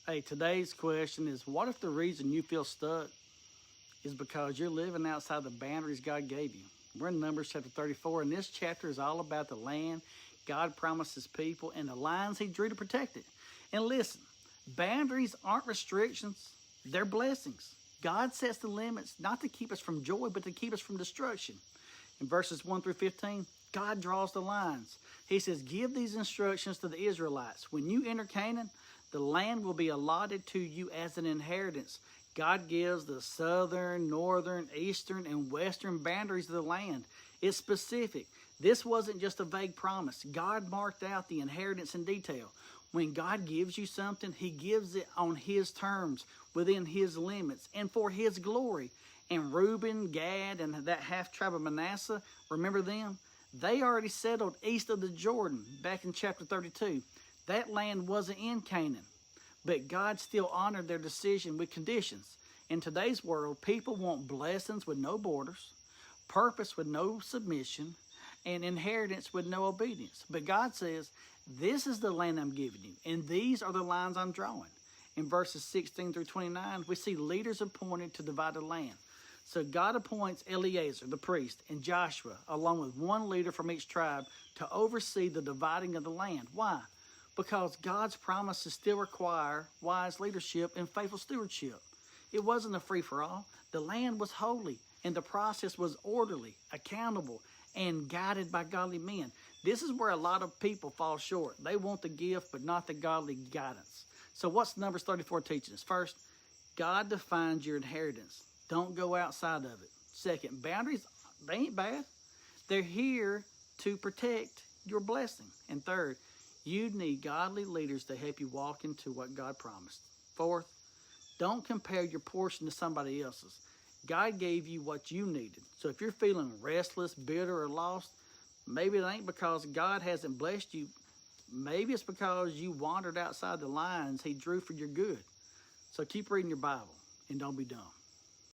Hey, today's question is, what if the reason you feel stuck is because you're living outside the boundaries God gave you? We're in Numbers chapter 34, and this chapter is all about the land God promised his people and the lines he drew to protect it. And listen, boundaries aren't restrictions, they're blessings. God sets the limits not to keep us from joy, but to keep us from destruction. In verses 1 through 15, God draws the lines. He says, give these instructions to the Israelites. When you enter Canaan, the land will be allotted to you as an inheritance. God gives the southern, northern, eastern, and western boundaries of the land. It's specific. This wasn't just a vague promise. God marked out the inheritance in detail. When God gives you something, he gives it on his terms, within his limits, and for his glory. And Reuben, Gad, and that half tribe of Manasseh, remember them? They already settled east of the Jordan back in chapter 32. That land wasn't in Canaan, but God still honored their decision with conditions. In today's world, people want blessings with no borders, purpose with no submission, and inheritance with no obedience. But God says, this is the land I'm giving you, and these are the lines I'm drawing. In verses 16 through 29, we see leaders appointed to divide the land. So God appoints Eleazar, the priest, and Joshua, along with one leader from each tribe, to oversee the dividing of the land. Why? Because God's promises still require wise leadership and faithful stewardship. It wasn't a free-for-all. The land was holy, and the process was orderly, accountable, and guided by godly men. This is where a lot of people fall short. They want the gift, but not the godly guidance. So what's Numbers 34 teaching us? First, God defines your inheritance. Don't go outside of it. Second, boundaries, they ain't bad. They're here to protect your blessing. And third, you need godly leaders to help you walk into what God promised. Fourth, don't compare your portion to somebody else's. God gave you what you needed. So if you're feeling restless, bitter, or lost, maybe it ain't because God hasn't blessed you. Maybe it's because you wandered outside the lines he drew for your good. So keep reading your Bible and don't be dumb.